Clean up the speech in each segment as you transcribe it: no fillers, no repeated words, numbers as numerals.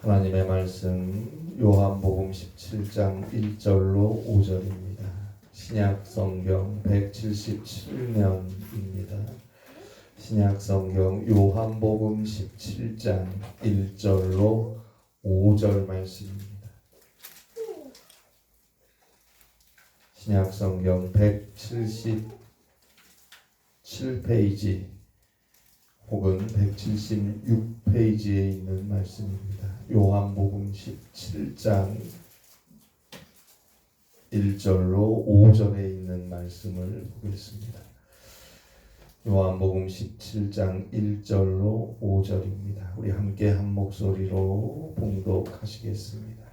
하나님의 말씀 요한복음 17장 1절로 5절입니다. 신약성경 177년입니다. 신약성경 요한복음 17장 1절로 5절 말씀입니다. 신약성경 177페이지 혹은 176페이지에 있는 말씀입니다. 요한복음 17장 1절로 5절에 있는 말씀을 보겠습니다. 요한복음 17장 1절로 5절입니다. 우리 함께 한 목소리로 봉독하시겠습니다.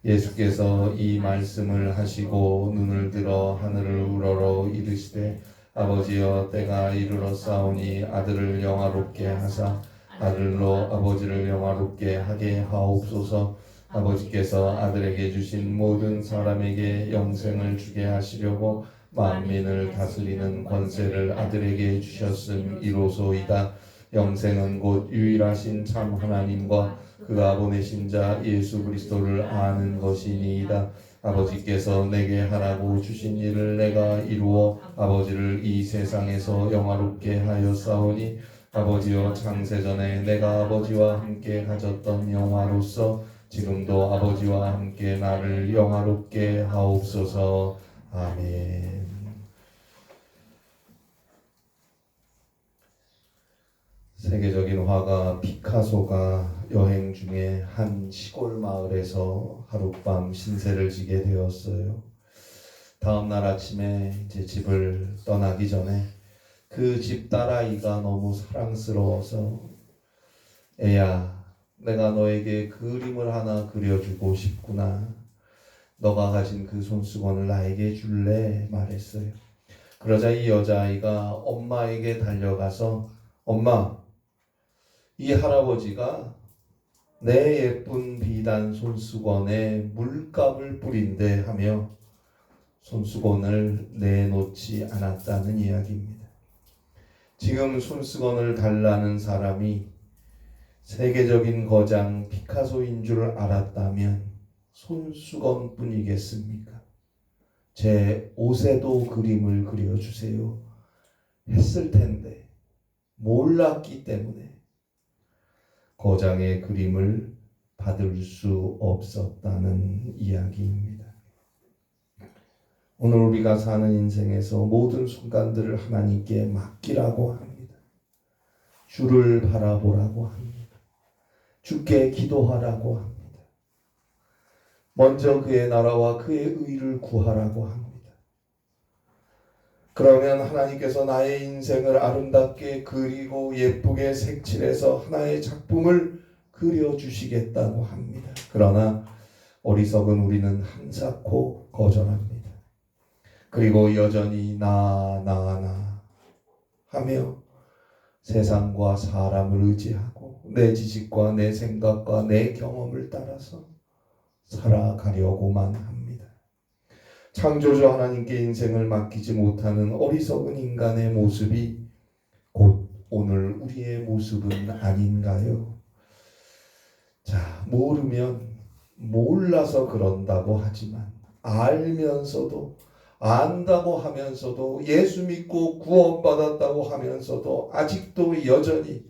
예수께서 이 말씀을 하시고 눈을 들어 하늘을 우러러 이르시되 아버지여 때가 이르렀사오니 아들을 영화롭게 하사 아들로 아버지를 영화롭게 하게 하옵소서. 아버지께서 아들에게 주신 모든 사람에게 영생을 주게 하시려고 만민을 다스리는 권세를 아들에게 주셨음이로소이다. 영생은 곧 유일하신 참 하나님과 그가 보내신 자 예수 그리스도를 아는 것이니이다. 아버지께서 내게 하라고 주신 일을 내가 이루어 아버지를 이 세상에서 영화롭게 하였사오니 아버지여 창세전에 내가 아버지와 함께 가졌던 영화로서 지금도 아버지와 함께 나를 영화롭게 하옵소서. 아멘. 세계적인 화가 피카소가 여행 중에 한 시골 마을에서 하룻밤 신세를 지게 되었어요. 다음 날 아침에 이제 집을 떠나기 전에 그 집 딸아이가 너무 사랑스러워서 애야, 내가 너에게 그림을 하나 그려주고 싶구나. 너가 가진 그 손수건을 나에게 줄래? 말했어요. 그러자 이 여자아이가 엄마에게 달려가서 엄마, 이 할아버지가 내 예쁜 비단 손수건에 물감을 뿌린대 하며 손수건을 내놓지 않았다는 이야기입니다. 지금 손수건을 달라는 사람이 세계적인 거장 피카소인 줄 알았다면 손수건 뿐이겠습니까? 제 옷에도 그림을 그려주세요 했을 텐데 몰랐기 때문에 거장의 그림을 받을 수 없었다는 이야기입니다. 오늘 우리가 사는 인생에서 모든 순간들을 하나님께 맡기라고 합니다. 주를 바라보라고 합니다. 주께 기도하라고 합니다. 먼저 그의 나라와 그의 의를 구하라고 합니다. 그러면 하나님께서 나의 인생을 아름답게 그리고 예쁘게 색칠해서 하나의 작품을 그려주시겠다고 합니다. 그러나 어리석은 우리는 한사코 거절합니다. 그리고 여전히 나 하며 세상과 사람을 의지하고 내 지식과 내 생각과 내 경험을 따라서 살아가려고만 합니다. 창조주 하나님께 인생을 맡기지 못하는 어리석은 인간의 모습이 곧 오늘 우리의 모습은 아닌가요? 자, 모르면 몰라서 그런다고 하지만 알면서도 안다고 하면서도 예수 믿고 구원받았다고 하면서도 아직도 여전히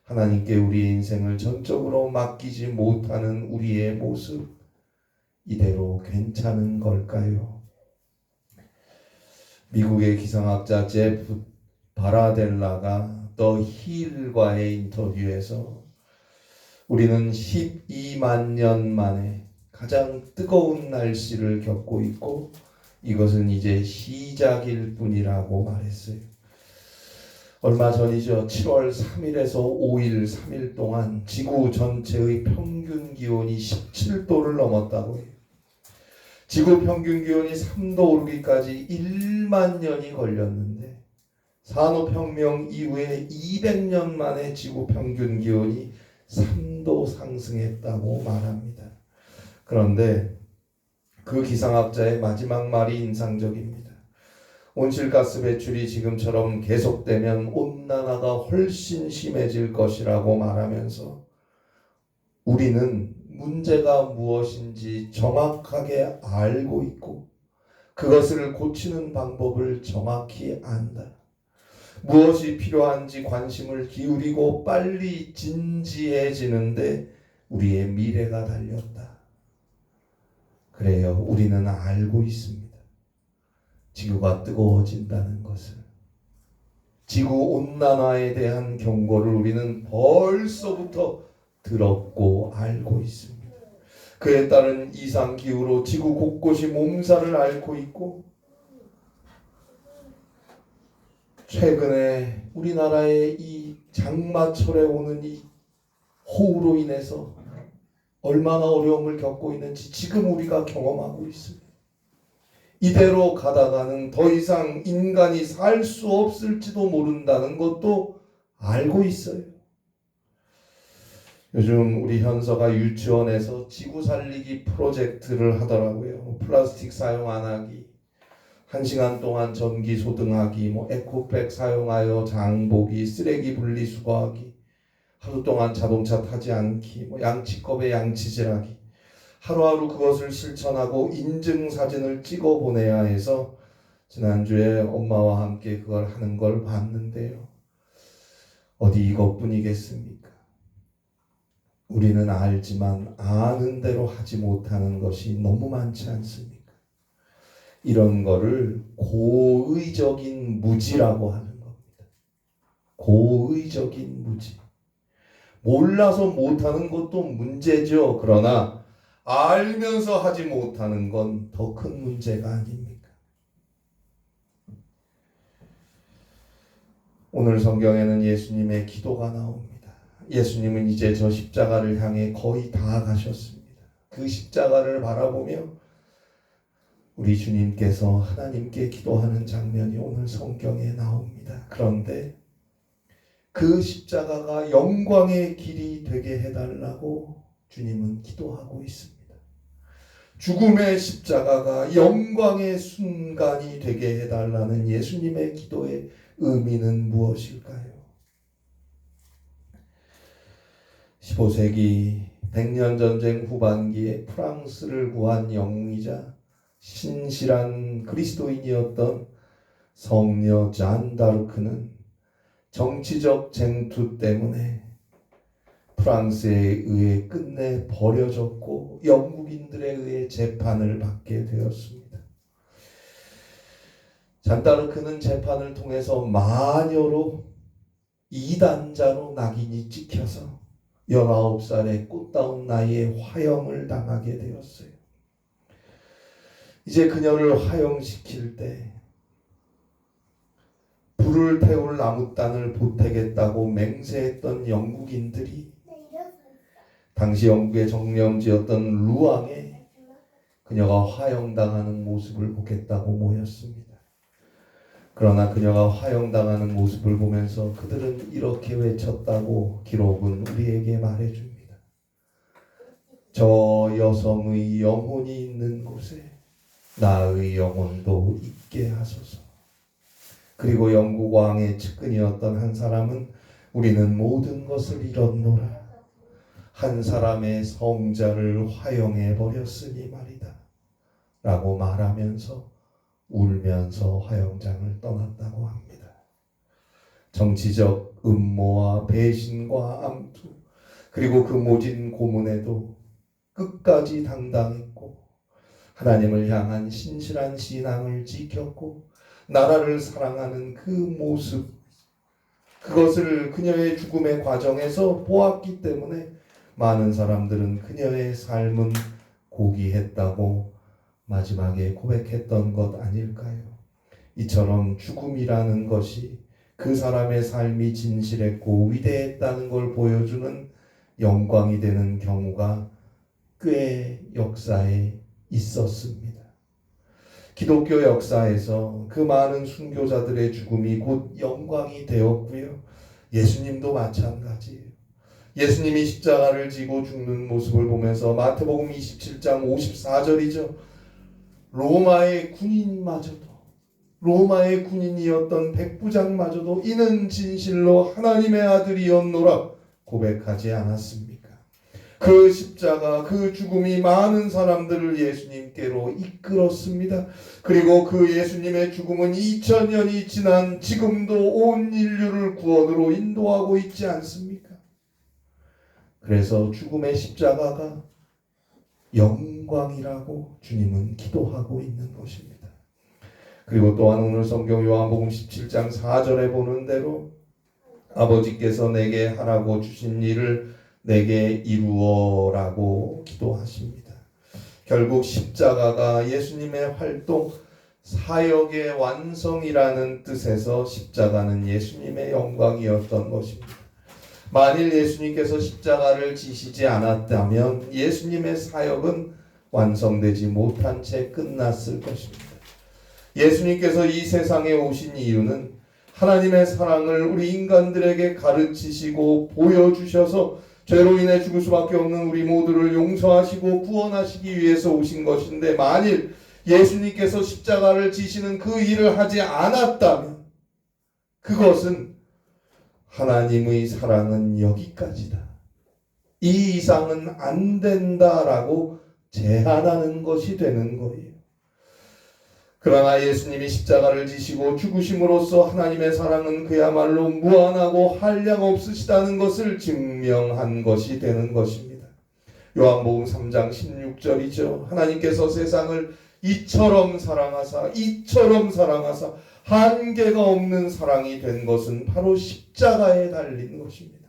하나님께 우리의 인생을 전적으로 맡기지 못하는 우리의 모습, 이대로 괜찮은 걸까요? 미국의 기상학자 제프 바라델라가 더 힐과의 인터뷰에서 우리는 12만 년 만에 가장 뜨거운 날씨를 겪고 있고 이것은 이제 시작일 뿐이라고 말했어요. 얼마 전이죠. 7월 3일에서 5일 3일 동안 지구 전체의 평균 기온이 17도를 넘었다고 해요. 지구 평균 기온이 3도 오르기까지 1만 년이 걸렸는데 산업혁명 이후에 200년 만에 지구 평균 기온이 3도 상승했다고 말합니다. 그런데 그 기상학자의 마지막 말이 인상적입니다. 온실가스 배출이 지금처럼 계속되면 온난화가 훨씬 심해질 것이라고 말하면서 우리는 문제가 무엇인지 정확하게 알고 있고 그것을 고치는 방법을 정확히 안다. 무엇이 필요한지 관심을 기울이고 빨리 진지해지는데 우리의 미래가 달렸다. 그래요. 우리는 알고 있습니다. 지구가 뜨거워진다는 것을. 지구온난화에 대한 경고를 우리는 벌써부터 들었고 알고 있습니다. 그에 따른 이상기후로 지구 곳곳이 몸살을 앓고 있고 최근에 우리나라의 이 장마철에 오는 이 호우로 인해서 얼마나 어려움을 겪고 있는지 지금 우리가 경험하고 있습니다. 이대로 가다가는 더 이상 인간이 살 수 없을지도 모른다는 것도 알고 있어요. 요즘 우리 현서가 유치원에서 지구 살리기 프로젝트를 하더라고요. 플라스틱 사용 안 하기, 1시간 동안 전기 소등하기, 에코백 사용하여 장보기, 쓰레기 분리수거하기, 하루 동안 자동차 타지 않기, 양치컵에 양치질하기. 하루하루 그것을 실천하고 인증사진을 찍어 보내야 해서 지난주에 엄마와 함께 그걸 하는 걸 봤는데요. 어디 이것뿐이겠습니까? 우리는 알지만 아는 대로 하지 못하는 것이 너무 많지 않습니까? 이런 거를 고의적인 무지라고 하는 겁니다. 고의적인 무지. 몰라서 못하는 것도 문제죠. 그러나 알면서 하지 못하는 건 더 큰 문제가 아닙니까? 오늘 성경에는 예수님의 기도가 나옵니다. 예수님은 이제 저 십자가를 향해 거의 다 가셨습니다. 그 십자가를 바라보며 우리 주님께서 하나님께 기도하는 장면이 오늘 성경에 나옵니다. 그런데 그 십자가가 영광의 길이 되게 해달라고 주님은 기도하고 있습니다. 죽음의 십자가가 영광의 순간이 되게 해달라는 예수님의 기도의 의미는 무엇일까요? 15세기 100년 전쟁 후반기에 프랑스를 구한 영웅이자 신실한 그리스도인이었던 성녀 잔 다르크는 정치적 쟁투 때문에 프랑스에 의해 끝내 버려졌고 영국인들에 의해 재판을 받게 되었습니다. 잔 다르크는 재판을 통해서 마녀로 이단자로 낙인이 찍혀서 19살의 꽃다운 나이에 화형을 당하게 되었어요. 이제 그녀를 화형시킬 때 불을 태울 나무단을 보태겠다고 맹세했던 영국인들이 당시 영국의 정령지였던 루앙에 그녀가 화형당하는 모습을 보겠다고 모였습니다. 그러나 그녀가 화형당하는 모습을 보면서 그들은 이렇게 외쳤다고 기록은 우리에게 말해줍니다. 저 여성의 영혼이 있는 곳에 나의 영혼도 있게 하소서. 그리고 영국 왕의 측근이었던 한 사람은 우리는 모든 것을 잃었노라. 한 사람의 성자를 화형해 버렸으니 말이다. 라고 말하면서 울면서 화형장을 떠났다고 합니다. 정치적 음모와 배신과 암투 그리고 그 모진 고문에도 끝까지 당당했고 하나님을 향한 신실한 신앙을 지켰고 나라를 사랑하는 그 모습 그것을 그녀의 죽음의 과정에서 보았기 때문에 많은 사람들은 그녀의 삶은 고귀했다고 마지막에 고백했던 것 아닐까요? 이처럼 죽음이라는 것이 그 사람의 삶이 진실했고 위대했다는 걸 보여주는 영광이 되는 경우가 꽤 역사에 있었습니다. 기독교 역사에서 그 많은 순교자들의 죽음이 곧 영광이 되었고요. 예수님도 마찬가지예요. 예수님이 십자가를 지고 죽는 모습을 보면서 마태복음 27장 54절이죠. 로마의 군인이었던 백부장마저도 이는 진실로 하나님의 아들이었노라 고백하지 않았습니까? 그 십자가, 그 죽음이 많은 사람들을 예수님께로 이끌었습니다. 그리고 그 예수님의 죽음은 2000년이 지난 지금도 온 인류를 구원으로 인도하고 있지 않습니까? 그래서 죽음의 십자가가 영광이라고 주님은 기도하고 있는 것입니다. 그리고 또한 오늘 성경 요한복음 17장 4절에 보는 대로 아버지께서 내게 하라고 주신 일을 내게 이루어라고 기도하십니다. 결국 십자가가 예수님의 활동, 사역의 완성이라는 뜻에서 십자가는 예수님의 영광이었던 것입니다. 만일 예수님께서 십자가를 지시지 않았다면 예수님의 사역은 완성되지 못한 채 끝났을 것입니다. 예수님께서 이 세상에 오신 이유는 하나님의 사랑을 우리 인간들에게 가르치시고 보여주셔서 죄로 인해 죽을 수밖에 없는 우리 모두를 용서하시고 구원하시기 위해서 오신 것인데, 만일 예수님께서 십자가를 지시는 그 일을 하지 않았다면 그것은 하나님의 사랑은 여기까지다, 이 이상은 안 된다라고 제한하는 것이 되는 거예요. 그러나 예수님이 십자가를 지시고 죽으심으로써 하나님의 사랑은 그야말로 무한하고 한량없으시다는 것을 증명한 것이 되는 것입니다. 요한복음 3장 16절이죠. 하나님께서 세상을 이처럼 사랑하사 한계가 없는 사랑이 된 것은 바로 십자가에 달린 것입니다.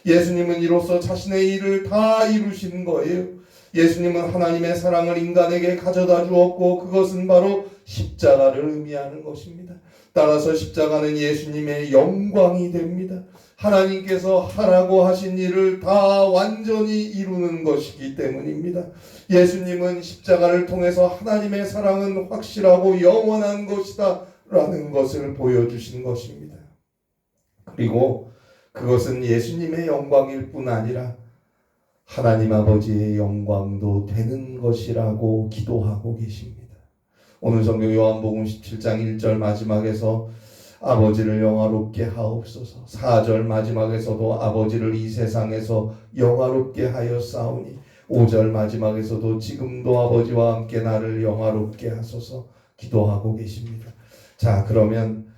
예수님은 이로써 자신의 일을 다 이루신 거예요. 예수님은 하나님의 사랑을 인간에게 가져다 주었고 그것은 바로 십자가를 의미하는 것입니다. 따라서 십자가는 예수님의 영광이 됩니다. 하나님께서 하라고 하신 일을 다 완전히 이루는 것이기 때문입니다. 예수님은 십자가를 통해서 하나님의 사랑은 확실하고 영원한 것이다 라는 것을 보여주신 것입니다. 그리고 그것은 예수님의 영광일 뿐 아니라 하나님 아버지의 영광도 되는 것이라고 기도하고 계십니다. 오늘 성경 요한복음 17장 1절 마지막에서 아버지를 영화롭게 하옵소서, 4절 마지막에서도 아버지를 이 세상에서 영화롭게 하였사오니, 5절 마지막에서도 지금도 아버지와 함께 나를 영화롭게 하소서 기도하고 계십니다. 자, 그러면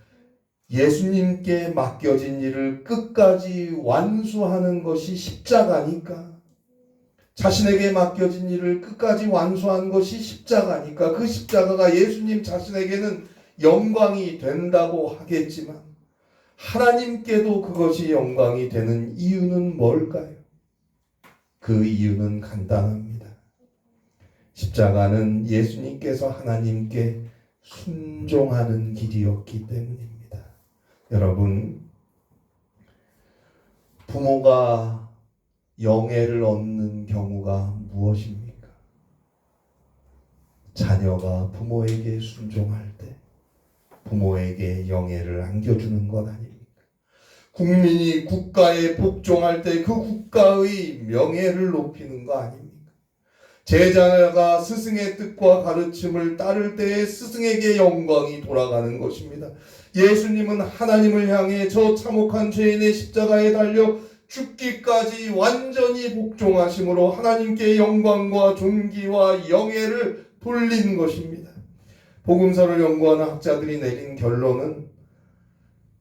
예수님께 맡겨진 일을 끝까지 완수하는 것이 십자가니까, 자신에게 맡겨진 일을 끝까지 완수한 것이 십자가니까 그 십자가가 예수님 자신에게는 영광이 된다고 하겠지만 하나님께도 그것이 영광이 되는 이유는 뭘까요? 그 이유는 간단합니다. 십자가는 예수님께서 하나님께 순종하는 길이었기 때문입니다. 여러분, 부모가 영예를 얻는 경우가 무엇입니까? 자녀가 부모에게 순종할 때 부모에게 영예를 안겨주는 것 아닙니까? 국민이 국가에 복종할 때 그 국가의 명예를 높이는 거 아닙니까? 제자가 스승의 뜻과 가르침을 따를 때에 스승에게 영광이 돌아가는 것입니다. 예수님은 하나님을 향해 저 참혹한 죄인의 십자가에 달려 죽기까지 완전히 복종하심으로 하나님께 영광과 존귀와 영예를 돌린 것입니다. 복음서를 연구하는 학자들이 내린 결론은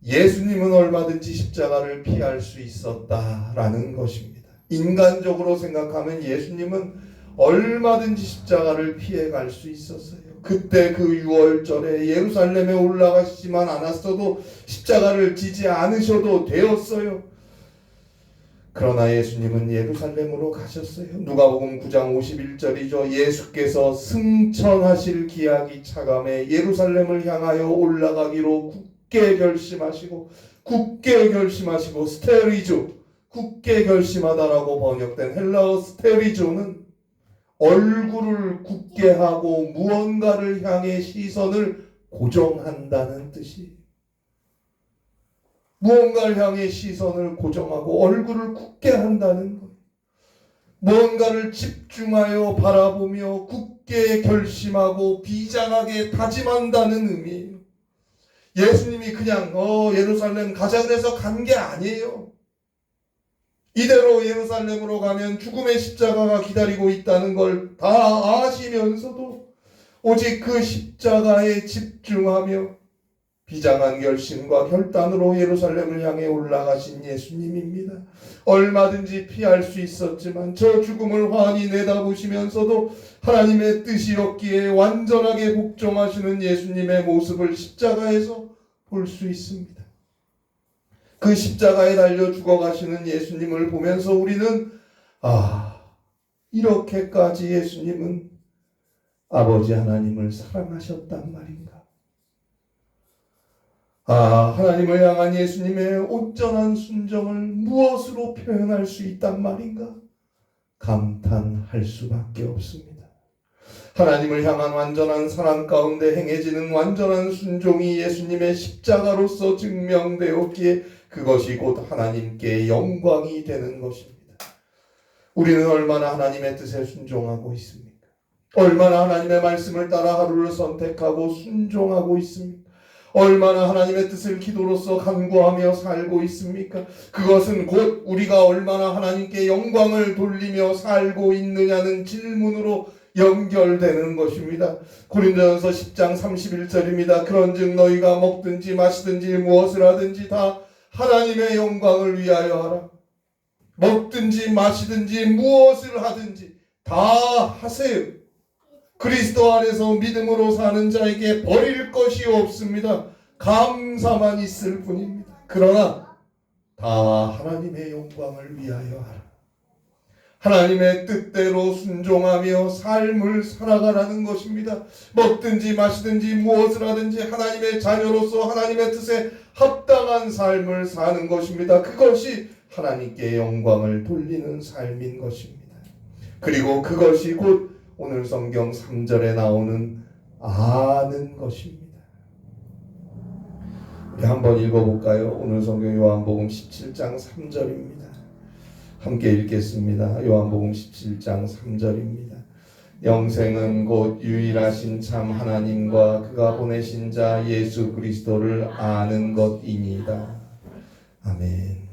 예수님은 얼마든지 십자가를 피할 수 있었다라는 것입니다. 인간적으로 생각하면 예수님은 얼마든지 십자가를 피해갈 수 있었어요. 그때 그 6월절에 예루살렘에 올라가시지만 않았어도 십자가를 지지 않으셔도 되었어요. 그러나 예수님은 예루살렘으로 가셨어요. 누가복음 9장 51절이죠. 예수께서 승천하실 기약이 차감해 예루살렘을 향하여 올라가기로 굳게 결심하시고 스테리조, 굳게 결심하다라고 번역된 헬라어 스테리조는 얼굴을 굳게 하고 무언가를 향해 시선을 고정한다는 뜻이에요. 무언가를 향해 시선을 고정하고 얼굴을 굳게 한다는 것. 무언가를 집중하여 바라보며 굳게 결심하고 비장하게 다짐한다는 의미예요. 예수님이 그냥 예루살렘 가자 그래서 간 게 아니에요. 이대로 예루살렘으로 가면 죽음의 십자가가 기다리고 있다는 걸 다 아시면서도 오직 그 십자가에 집중하며 비장한 결심과 결단으로 예루살렘을 향해 올라가신 예수님입니다. 얼마든지 피할 수 있었지만 저 죽음을 환히 내다보시면서도 하나님의 뜻이었기에 완전하게 복종하시는 예수님의 모습을 십자가에서 볼 수 있습니다. 그 십자가에 달려 죽어가시는 예수님을 보면서 우리는 이렇게까지 예수님은 아버지 하나님을 사랑하셨단 말인가? 하나님을 향한 예수님의 온전한 순정을 무엇으로 표현할 수 있단 말인가? 감탄할 수밖에 없습니다. 하나님을 향한 완전한 사랑 가운데 행해지는 완전한 순종이 예수님의 십자가로서 증명되었기에 그것이 곧 하나님께 영광이 되는 것입니다. 우리는 얼마나 하나님의 뜻에 순종하고 있습니까? 얼마나 하나님의 말씀을 따라 하루를 선택하고 순종하고 있습니까? 얼마나 하나님의 뜻을 기도로서 간구하며 살고 있습니까? 그것은 곧 우리가 얼마나 하나님께 영광을 돌리며 살고 있느냐는 질문으로 연결되는 것입니다. 고린도전서 10장 31절입니다. 그런즉 너희가 먹든지 마시든지 무엇을 하든지 다 하나님의 영광을 위하여 하라. 먹든지 마시든지 무엇을 하든지 다 하세요. 그리스도 안에서 믿음으로 사는 자에게 버릴 것이 없습니다. 감사만 있을 뿐입니다. 그러나 다 하나님의 영광을 위하여 하라. 하나님의 뜻대로 순종하며 삶을 살아가라는 것입니다. 먹든지 마시든지 무엇을 하든지 하나님의 자녀로서 하나님의 뜻에 합당한 삶을 사는 것입니다. 그것이 하나님께 영광을 돌리는 삶인 것입니다. 그리고 그것이 곧 오늘 성경 3절에 나오는 아는 것입니다. 우리 한번 읽어볼까요? 오늘 성경 요한복음 17장 3절입니다. 함께 읽겠습니다. 요한복음 17장 3절입니다. 영생은 곧 유일하신 참 하나님과 그가 보내신 자 예수 그리스도를 아는 것이니이다. 아멘.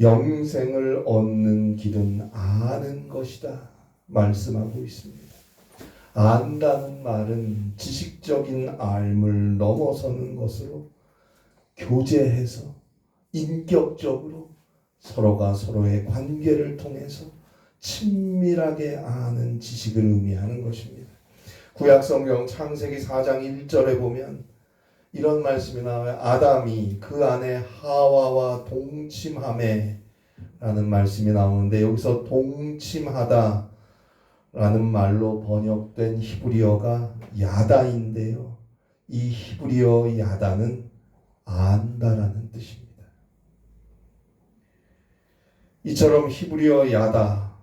영생을 얻는 길은 아는 것이다 말씀하고 있습니다. 안다는 말은 지식적인 알을 넘어서는 것으로 교제해서 인격적으로 서로가 서로의 관계를 통해서 친밀하게 아는 지식을 의미하는 것입니다. 구약성경 창세기 4장 1절에 보면 이런 말씀이 나와요. 아담이 그 안에 하와와 동침하매 라는 말씀이 나오는데 여기서 동침하다 라는 말로 번역된 히브리어가 야다인데요. 이 히브리어 야다는 안다라는 뜻입니다. 이처럼 히브리어 야다,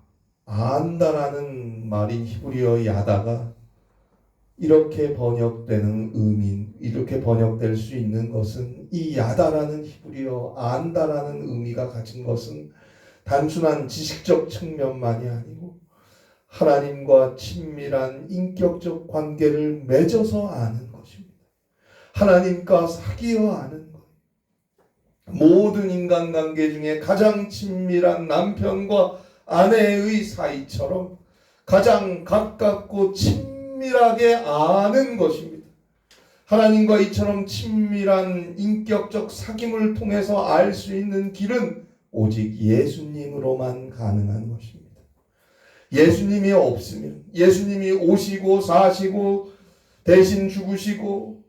안다라는 말인 히브리어 야다가 이렇게 번역되는 의미, 이렇게 번역될 수 있는 것은 이 야다라는 히브리어 안다라는 의미가 가진 것은 단순한 지식적 측면만이 아니고 하나님과 친밀한 인격적 관계를 맺어서 아는 것입니다. 하나님과 사귀어 아는 것. 모든 인간관계 중에 가장 친밀한 남편과 아내의 사이처럼 가장 가깝고 친밀하게 아는 것입니다. 하나님과 이처럼 친밀한 인격적 사귐을 통해서 알 수 있는 길은 오직 예수님으로만 가능한 것입니다. 예수님이 없으면, 예수님이 오시고 사시고 대신 죽으시고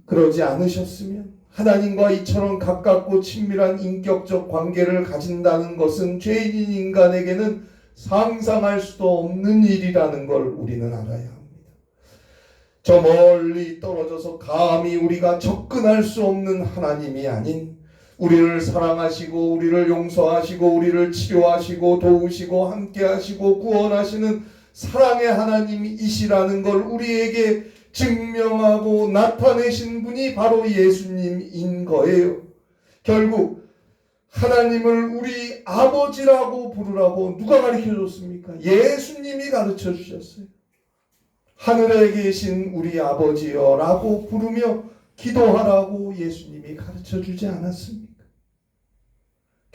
그러지 않으셨으면 하나님과 이처럼 가깝고 친밀한 인격적 관계를 가진다는 것은 죄인인 인간에게는 상상할 수도 없는 일이라는 걸 우리는 알아야 합니다. 저 멀리 떨어져서 감히 우리가 접근할 수 없는 하나님이 아닌 우리를 사랑하시고 우리를 용서하시고 우리를 치료하시고 도우시고 함께하시고 구원하시는 사랑의 하나님이시라는 걸 우리에게 증명하고 나타내신 분이 바로 예수님인 거예요. 결국 하나님을 우리 아버지라고 부르라고 누가 가르쳐줬습니까? 예수님이 가르쳐주셨어요. 하늘에 계신 우리 아버지여 라고 부르며 기도하라고 예수님이 가르쳐주지 않았습니까?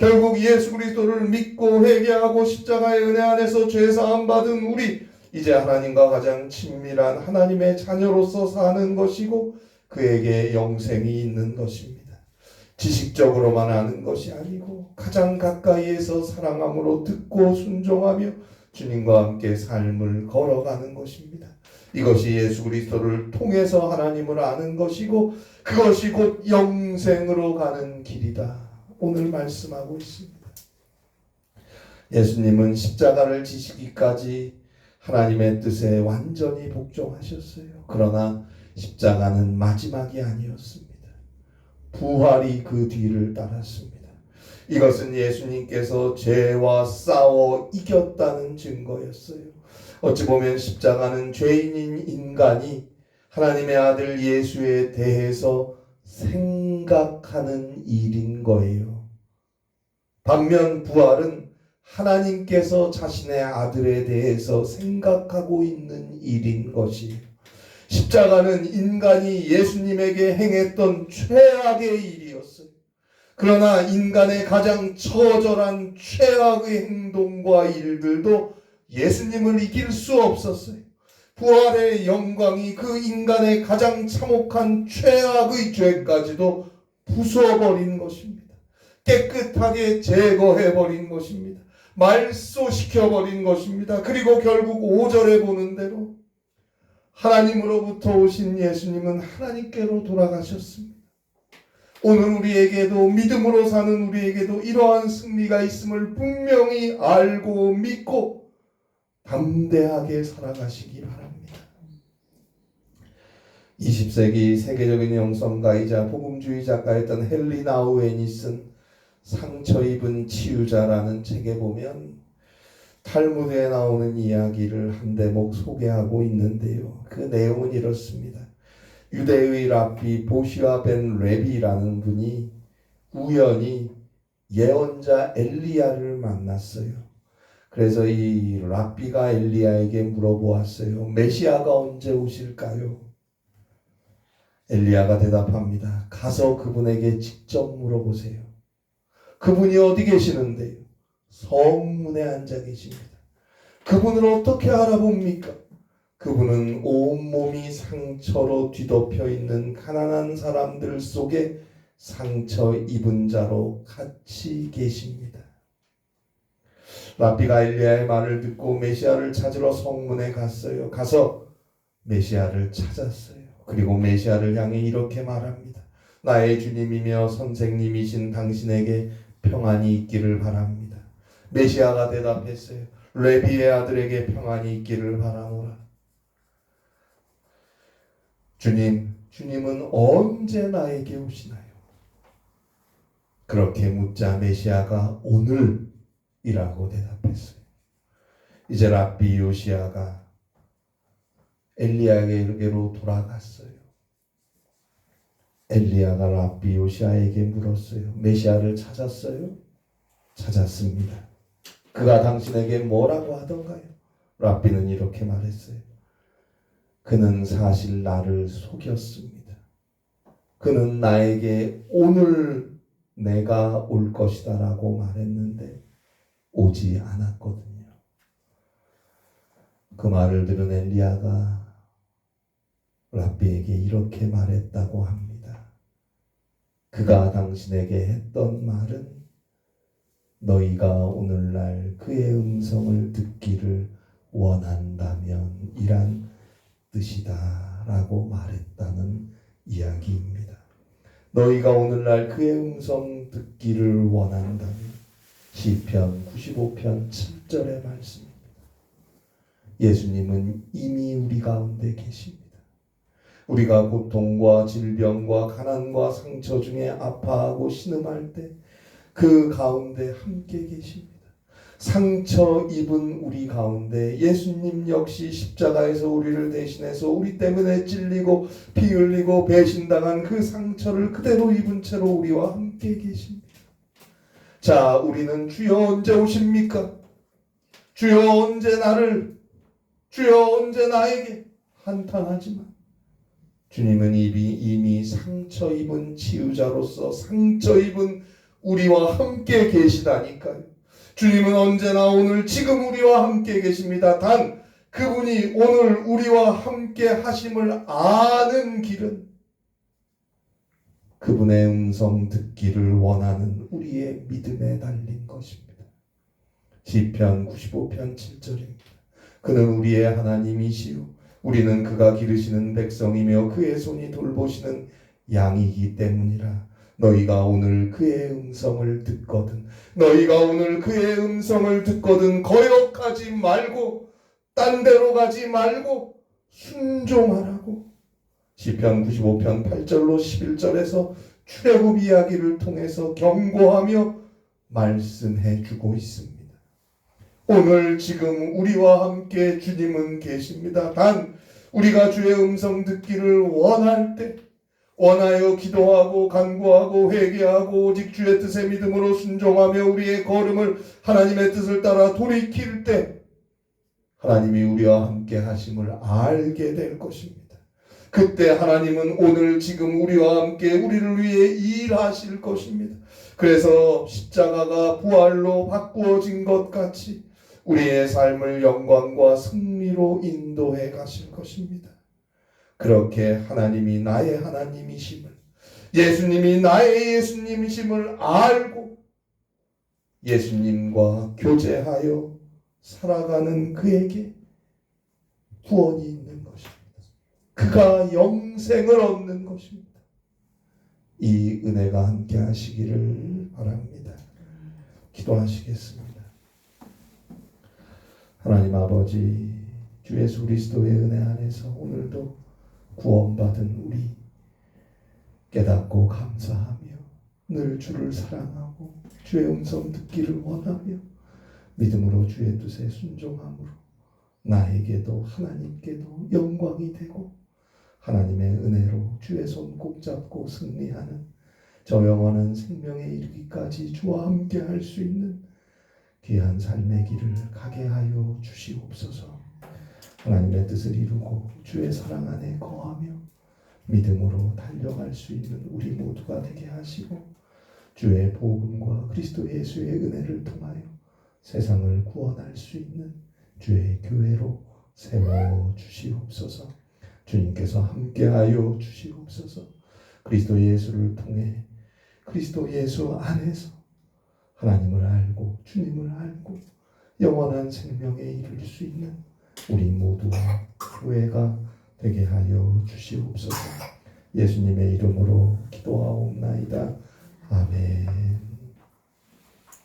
결국 예수 그리스도를 믿고 회개하고 십자가의 은혜 안에서 죄사함 받은 우리, 이제 하나님과 가장 친밀한 하나님의 자녀로서 사는 것이고 그에게 영생이 있는 것입니다. 지식적으로만 아는 것이 아니고 가장 가까이에서 사랑함으로 듣고 순종하며 주님과 함께 삶을 걸어가는 것입니다. 이것이 예수 그리스도를 통해서 하나님을 아는 것이고 그것이 곧 영생으로 가는 길이다. 오늘 말씀하고 있습니다. 예수님은 십자가를 지시기까지 하나님의 뜻에 완전히 복종하셨어요. 그러나 십자가는 마지막이 아니었습니다. 부활이 그 뒤를 따랐습니다. 이것은 예수님께서 죄와 싸워 이겼다는 증거였어요. 어찌 보면 십자가는 죄인인 인간이 하나님의 아들 예수에 대해서 생각하는 일인 거예요. 반면 부활은 하나님께서 자신의 아들에 대해서 생각하고 있는 일인 것이에요. 십자가는 인간이 예수님에게 행했던 최악의 일이었어요. 그러나 인간의 가장 처절한 최악의 행동과 일들도 예수님을 이길 수 없었어요. 부활의 영광이 그 인간의 가장 참혹한 최악의 죄까지도 부숴버린 것입니다. 깨끗하게 제거해버린 것입니다. 말소시켜버린 것입니다. 그리고 결국 5절에 보는 대로 하나님으로부터 오신 예수님은 하나님께로 돌아가셨습니다. 오늘 우리에게도, 믿음으로 사는 우리에게도 이러한 승리가 있음을 분명히 알고 믿고 담대하게 살아가시기 바랍니다. 20세기 세계적인 영성가이자 복음주의 작가였던 헨리 나우엔이 쓴 상처 입은 치유자라는 책에 보면 탈무드에 나오는 이야기를 한 대목 소개하고 있는데요. 그 내용은 이렇습니다. 유대의 랍비 보시아 벤 레비라는 분이 우연히 예언자 엘리야를 만났어요. 그래서 이 랍비가 엘리야에게 물어보았어요. 메시아가 언제 오실까요? 엘리야가 대답합니다. 가서 그분에게 직접 물어보세요. 그분이 어디 계시는데요? 성문에 앉아 계십니다. 그분을 어떻게 알아봅니까? 그분은 온몸이 상처로 뒤덮여 있는 가난한 사람들 속에 상처 입은 자로 같이 계십니다. 랍비가 엘리야의 말을 듣고 메시아를 찾으러 성문에 갔어요. 가서 메시아를 찾았어요. 그리고 메시아를 향해 이렇게 말합니다. 나의 주님이며 선생님이신 당신에게 평안이 있기를 바랍니다. 메시아가 대답했어요. 레비의 아들에게 평안이 있기를 바라노라. 주님은 언제 나에게 오시나요? 그렇게 묻자 메시아가 오늘이라고 대답했어요. 이제 랍비 요시야가 엘리야에게로 돌아갔어요. 엘리야가 랍비 요시야에게 물었어요. 메시아를 찾았어요? 찾았습니다. 그가 당신에게 뭐라고 하던가요? 랍비는 이렇게 말했어요. 그는 사실 나를 속였습니다. 그는 나에게 오늘 내가 올 것이다 라고 말했는데 오지 않았거든요. 그 말을 들은 엘리야가 랍비에게 이렇게 말했다고 합니다. 그가 당신에게 했던 말은 너희가 오늘날 그의 음성을 듣기를 원한다면 이란 뜻이다 라고 말했다는 이야기입니다. 너희가 오늘날 그의 음성 듣기를 원한다면 시편 95편 7절의 말씀입니다. 예수님은 이미 우리 가운데 계십니다. 우리가 고통과 질병과 가난과 상처 중에 아파하고 신음할 때 그 가운데 함께 계십니다. 상처 입은 우리 가운데 예수님 역시 십자가에서 우리를 대신해서 우리 때문에 찔리고 피 흘리고 배신당한 그 상처를 그대로 입은 채로 우리와 함께 계십니다. 자, 우리는 주여 언제 오십니까? 주여 언제 나에게 한탄하지만 주님은 이미 상처 입은 치유자로서 상처 입은 우리와 함께 계시다니까요. 주님은 언제나 오늘 지금 우리와 함께 계십니다. 단 그분이 오늘 우리와 함께 하심을 아는 길은 그분의 음성 듣기를 원하는 우리의 믿음에 달린 것입니다. 시편 95편 7절입니다. 그는 우리의 하나님이시요 우리는 그가 기르시는 백성이며 그의 손이 돌보시는 양이기 때문이라. 너희가 오늘 그의 음성을 듣거든 거역하지 말고 딴 데로 가지 말고 순종하라고. 시편 95편 8절로 11절에서 출애굽 이야기를 통해서 경고하며 말씀해 주고 있습니다. 오늘 지금 우리와 함께 주님은 계십니다. 단 우리가 주의 음성 듣기를 원할 때, 원하여 기도하고 간구하고 회개하고 오직 주의 뜻에 믿음으로 순종하며 우리의 걸음을 하나님의 뜻을 따라 돌이킬 때 하나님이 우리와 함께 하심을 알게 될 것입니다. 그때 하나님은 오늘 지금 우리와 함께 우리를 위해 일하실 것입니다. 그래서 십자가가 부활로 바꾸어진 것 같이 우리의 삶을 영광과 승리로 인도해 가실 것입니다. 그렇게 하나님이 나의 하나님이심을, 예수님이 나의 예수님이심을 알고 예수님과 교제하여 살아가는 그에게 구원이 있는 것입니다. 그가 영생을 얻는 것입니다. 이 은혜가 함께 하시기를 바랍니다. 기도하시겠습니다. 하나님 아버지, 주 예수 그리스도의 은혜 안에서 오늘도 구원받은 우리 깨닫고 감사하며 늘 주를 사랑하고 주의 음성 듣기를 원하며 믿음으로 주의 뜻에 순종함으로 나에게도 하나님께도 영광이 되고 하나님의 은혜로 주의 손 꼭 잡고 승리하는 저 영원한 생명에 이르기까지 주와 함께 할 수 있는 귀한 삶의 길을 가게 하여 주시옵소서. 하나님의 뜻을 이루고 주의 사랑 안에 거하며 믿음으로 달려갈 수 있는 우리 모두가 되게 하시고 주의 복음과 그리스도 예수의 은혜를 통하여 세상을 구원할 수 있는 주의 교회로 세워 주시옵소서. 주님께서 함께하여 주시옵소서. 그리스도 예수를 통해 그리스도 예수 안에서 하나님을 알고 주님을 알고 영원한 생명에 이를 수 있는 우리 모두와 교회가 되게 하여 주시옵소서. 예수님의 이름으로 기도하옵나이다. 아멘.